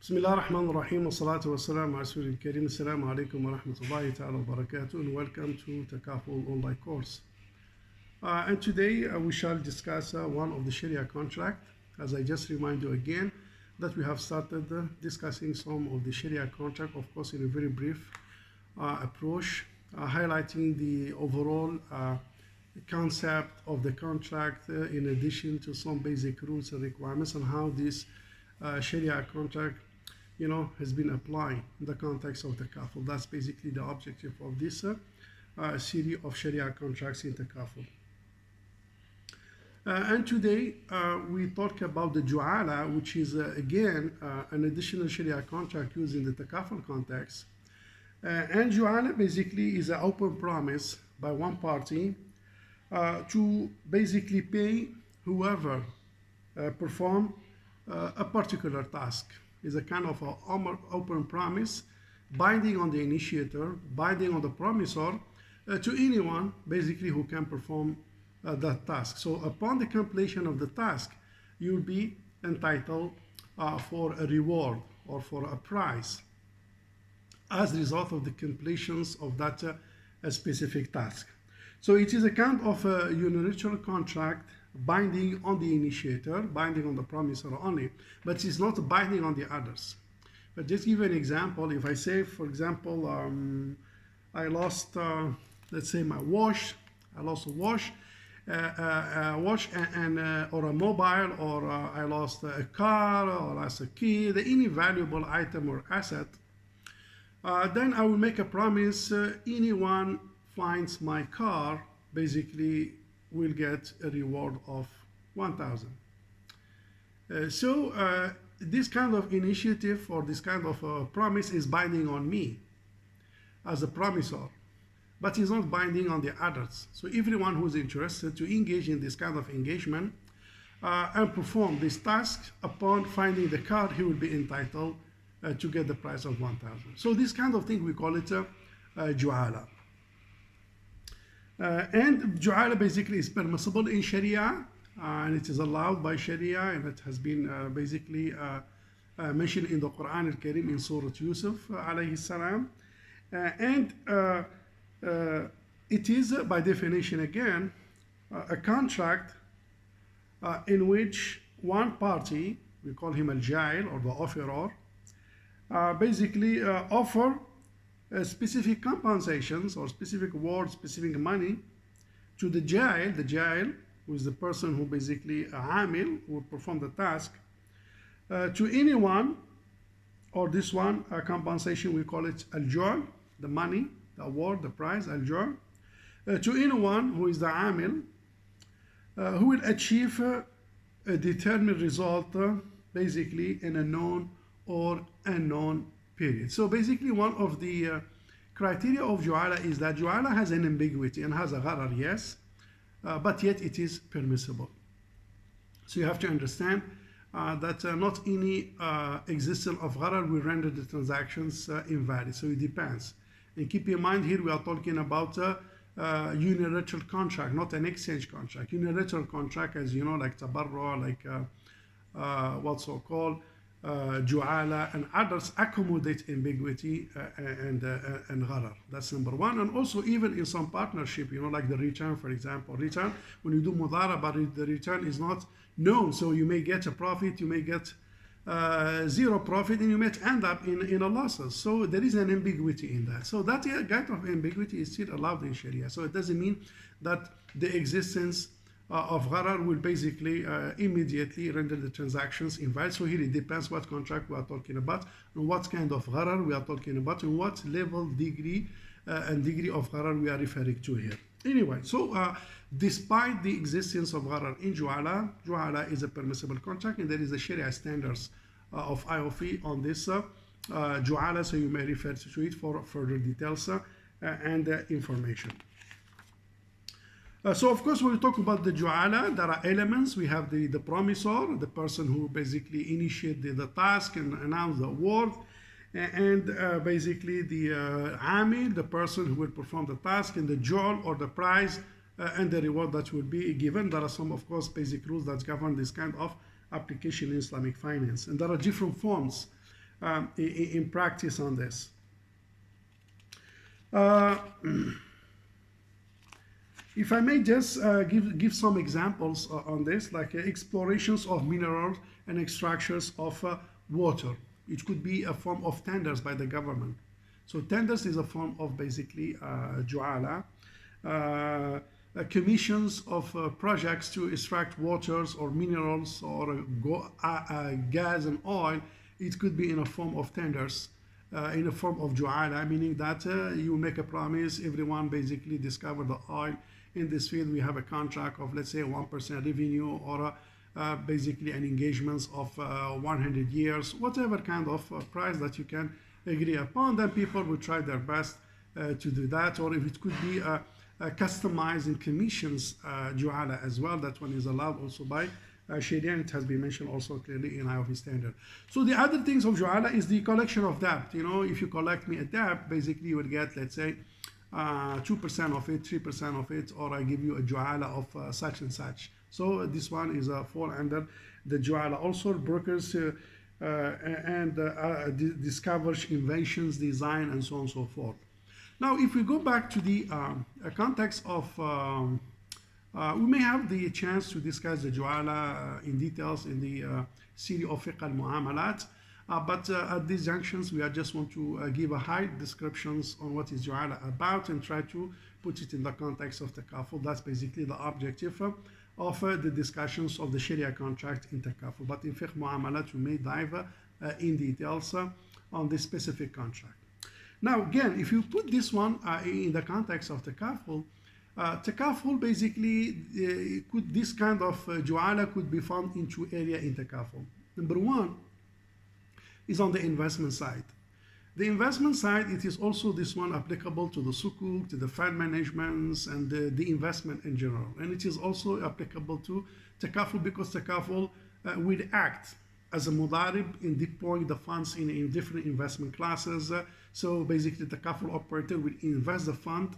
بسم الله الرحمن الرحيم والصلاة والسلام على رسول الكريم. السلام عليكم ورحمة الله تعالى وبركاته, and welcome to Takaful online course. And today we shall discuss one of the Sharia contract. As I just remind you again that we have started discussing some of the Sharia contract, of course in a very brief approach, highlighting the overall concept of the contract in addition to some basic rules and requirements and how this Sharia contract has been applied in the context of Takaful. That's basically the objective of this series of Sharia contracts in Takaful. And today we talk about the Jualah, which is again an additional Sharia contract used in the Takaful context. And Jualah basically is an open promise by one party to basically pay whoever perform a particular task. Is a kind of an open promise binding on the initiator, binding on the promisor to anyone basically who can perform that task. So upon the completion of the task, you'll be entitled for a reward or for a prize as a result of the completions of that specific task. So it is a kind of a unilateral contract binding on the initiator, binding on the promisor only, but it's not binding on the others. But just give an example. If I say, for example, I lost, let's say my watch, I lost a watch, or a mobile, or I lost a car, or I lost a key, any valuable item or asset, then I will make a promise, anyone finds my car, basically will get a reward of 1,000. So this kind of initiative or this kind of promise is binding on me as a promisor, but is not binding on the others. So everyone who is interested to engage in this kind of engagement and perform this task, upon finding the car, he will be entitled to get the price of 1,000. So this kind of thing, we call it Jualah. And Jualah basically is permissible in Sharia, and it is allowed by Sharia, and it has been basically mentioned in the Quran al-Karim in Surah Yusuf alayhi salam. And it is by definition again a contract in which one party, we call him al-Jail or the offerer, basically offer specific compensations or specific rewards, specific money to the jail, who is the person who basically amil, who will perform the task, to anyone, or this one compensation, we call it al-jur, the money, the award, the prize, al-jur, to anyone who is the amil, who will achieve a determined result, basically in a known or unknown period. So basically one of the criteria of Jualah is that Jualah has an ambiguity and has a gharar, yes, but yet it is permissible. So you have to understand that not any existence of gharar will render the transactions invalid. So it depends. And keep in mind here we are talking about a unilateral contract, not an exchange contract. Unilateral contract, as you know, like tabarru, like what's so called Jualah and others, accommodate ambiguity and gharar. That's number one. And also even in some partnership, like the return, for example. Return, when you do mudaraba, the return is not known. So you may get a profit, you may get zero profit, and you may end up in a losses. So there is an ambiguity in that. So that kind of ambiguity is still allowed in Sharia. So it doesn't mean that the existence of gharar will basically immediately render the transactions invalid. So here it depends what contract we are talking about, and what kind of gharar we are talking about, and what level, degree of gharar we are referring to here. Anyway, so despite the existence of gharar in Jualah, Jualah is a permissible contract, and there is a Sharia standards of IOF on this Jualah, so you may refer to it for further details and information. So of course when we talk about the Jualah, there are elements. We have the promisor, the person who basically initiated the task and announced the award, and basically the amil, the person who will perform the task, and the jol or the prize and the reward that will be given. There are some, of course, basic rules that govern this kind of application in Islamic finance, and there are different forms in practice on this. Uh, if I may just give some examples on this, like explorations of minerals and extractions of water. It could be a form of tenders by the government. So tenders is a form of basically Jualah. Commissions of projects to extract waters or minerals or gas and oil, it could be in a form of tenders, in a form of Jualah, meaning that you make a promise, everyone basically discover the oil in this field, we have a contract of, let's say, 1% revenue, or basically an engagement of 100 years, whatever kind of price that you can agree upon. Then people will try their best to do that. Or if it could be customizing commissions, Jualah as well, that one is allowed also by Sharia, and it has been mentioned also clearly in IOP standard. So the other things of Jualah is the collection of debt. You know, if you collect me a debt, basically you will get, let's say, 2% of it, 3% of it, or I give you a Jualah of such and such. So this one is fall under the Jualah. Also, brokers discovers inventions, design, and so on and so forth. Now, if we go back to the context of, we may have the chance to discuss the Jualah in details in the series of Fiqh al-Mu'amalat. But at these junctions, we just want to give a high descriptions on what is Jualah about and try to put it in the context of Takaful. That's basically the objective of the discussions of the Sharia contract in Takaful. But in Fiqh Mu'amalat, we may dive in details on this specific contract. Now, again, if you put this one in the context of Takaful, Takaful basically, this kind of Jualah could be found in two areas in Takaful. Number one is on the investment side. The investment side, it is also this one applicable to the sukuk, to the fund managements, and the investment in general. And it is also applicable to Takaful, because Takaful will act as a mudarib in deploying the funds in different investment classes. So basically, the Takaful operator will invest the fund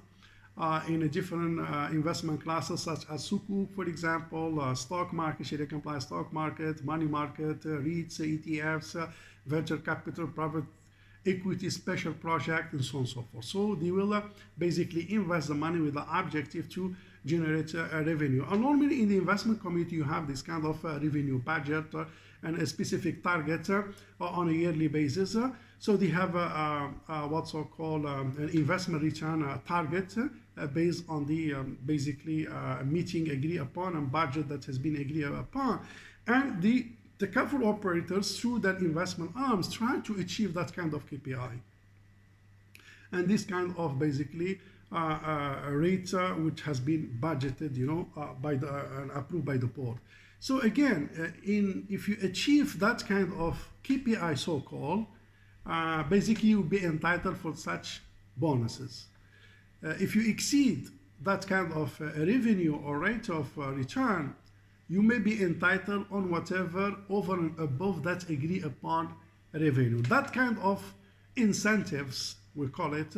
in a different investment classes, such as sukuk, for example, stock market, Sharia compliant stock market, money market, REITs, ETFs, venture capital, private equity, special project, and so on and so forth. So they will basically invest the money with the objective to generate a revenue. And normally in the investment community, you have this kind of revenue budget and a specific target on a yearly basis. So they have what's so-called an investment return target based on the basically meeting agreed upon and budget that has been agreed upon. And the Takaful operators, through that investment arms, try to achieve that kind of KPI. And this kind of basically rate which has been budgeted, you know, by the approved by the board. So again, if you achieve that kind of KPI, so-called, basically you'll be entitled for such bonuses. If you exceed that kind of revenue or rate of return, you may be entitled on whatever over and above that agreed upon revenue. That kind of incentives, we call it,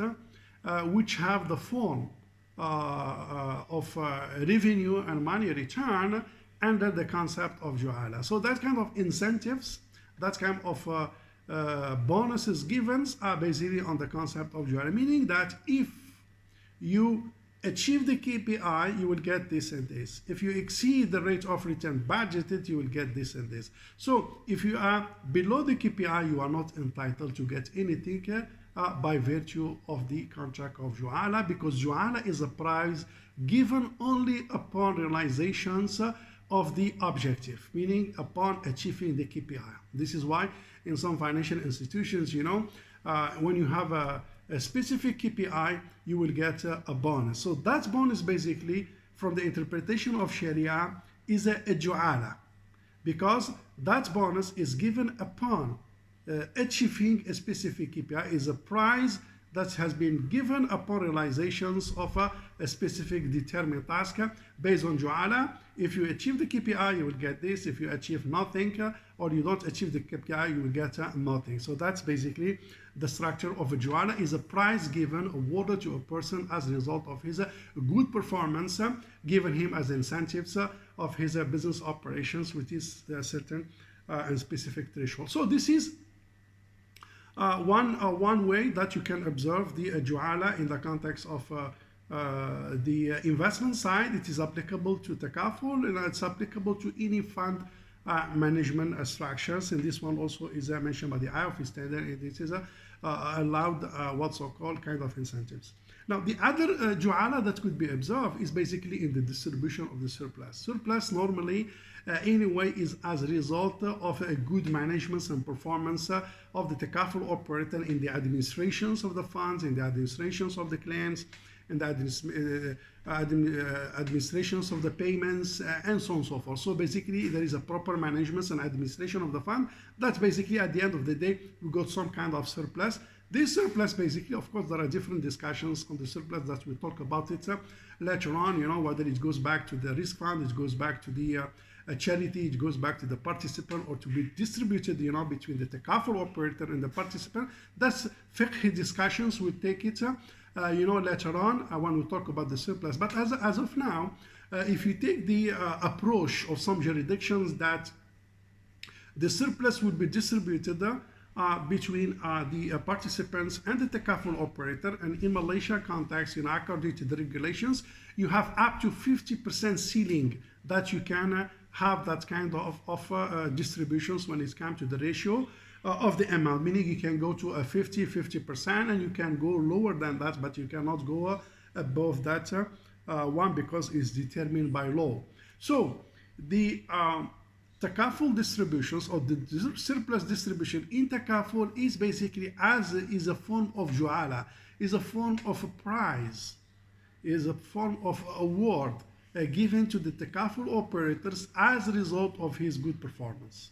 which have the form of revenue and money return under the concept of Jualah. So that kind of incentives, that kind of bonuses given are basically on the concept of Jualah, meaning that if you achieve the KPI, you will get this and this. If you exceed the rate of return budgeted, you will get this and this. So if you are below the KPI, you are not entitled to get anything by virtue of the contract of Jualah, because Jualah is a prize given only upon realizations of the objective, meaning upon achieving the KPI. This is why in some financial institutions, you know, when you have a specific KPI, you will get a bonus. So that bonus basically, from the interpretation of Sharia, is a Jualah, because that bonus is given upon achieving a specific KPI, is a prize that has been given upon realizations of a specific determined task based on Jualah. If you achieve the KPI, you will get this. If you achieve nothing or you don't achieve the KPI, you will get nothing. So that's basically the structure of a Jualah, is a prize given, awarded to a person as a result of his good performance, given him as incentives of his business operations, which is a certain and specific threshold. So this is One way that you can observe the Juala in the context of the investment side, it is applicable to Takaful, and it's applicable to any fund management structures. And this one also is mentioned by the IOF standard, and this is allowed what's so-called kind of incentives. Now, the other Juala that could be observed is basically in the distribution of the surplus. Surplus normally anyway is as a result of a good management and performance of the Takaful operator in the administrations of the funds, in the administrations of the claims, in the administrations of the payments, and so on and so forth. So basically there is a proper management and administration of the fund. That's basically at the end of the day we got some kind of surplus. This surplus basically, of course, there are different discussions on the surplus that we talk about it later on, you know, whether it goes back to the risk fund, it goes back to the charity, it goes back to the participant, or to be distributed, you know, between the Takaful operator and the participant. That's fiqh discussions. We'll take it you know, later on when we talk about the surplus. But as of now, if you take the approach of some jurisdictions that the surplus would be distributed between the participants and the Takaful operator, and in Malaysia context, you know, according to the regulations, you have up to 50% ceiling that you can have that kind of distributions when it comes to the ratio of the amount, meaning you can go to a 50%, and you can go lower than that, but you cannot go above that one, because it's determined by law. So the Takaful distributions, or the surplus distribution in Takaful, is basically is a form of Juala, is a form of a prize, is a form of award given to the Takaful operators as a result of his good performance.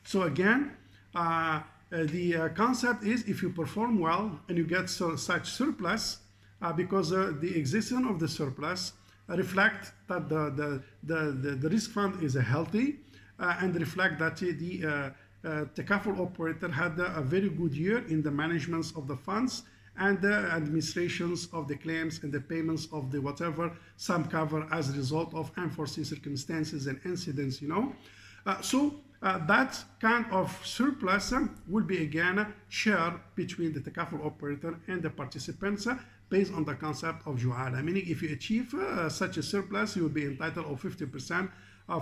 So again, the concept is, if you perform well and you get such surplus, because the existence of the surplus reflect that the risk fund is healthy, and reflect that the Takaful operator had a very good year in the management of the funds and the administrations of the claims and the payments of the whatever some cover as a result of unforeseen circumstances and incidents, you know. So that kind of surplus will be again shared between the Takaful operator and the participants based on the concept of Juala, meaning if you achieve such a surplus, you will be entitled of 50%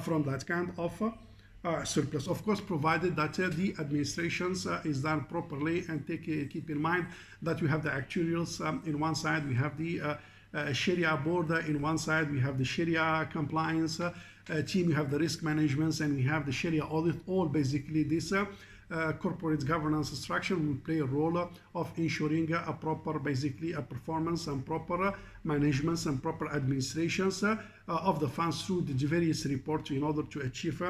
from that kind of surplus. Of course, provided that the administrations is done properly, and keep in mind that we have the actuarials in one side, we have the Sharia board in one side, we have the Sharia compliance team, we have the risk management, and we have the Sharia audit. All basically this corporate governance structure will play a role of ensuring a proper, basically a performance and proper management and proper administrations of the funds through the various reports in order to achieve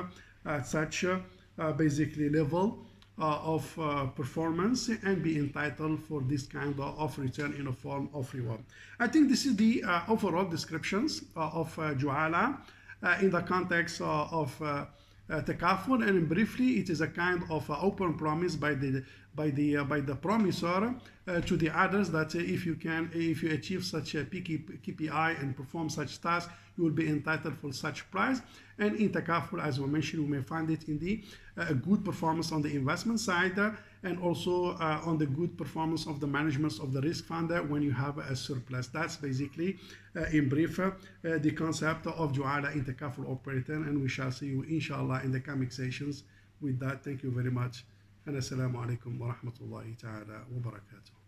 such basically level of performance and be entitled for this kind of return in a form of reward. I think this is the overall descriptions of Juala in the context of Takaful, and briefly it is a kind of open promise by the promisor to the others that if you achieve such a KPI and perform such tasks, you will be entitled for such prize. And in Takaful, as we mentioned, we may find it in the good performance on the investment side, and also on the good performance of the management of the risk fund when you have a surplus. That's basically in brief the concept of Juala in Takaful operator, and we shall see you inshallah in the coming sessions. With that, thank you very much, and assalamu alaikum wa rahmatullahi ta'ala wa barakatuh.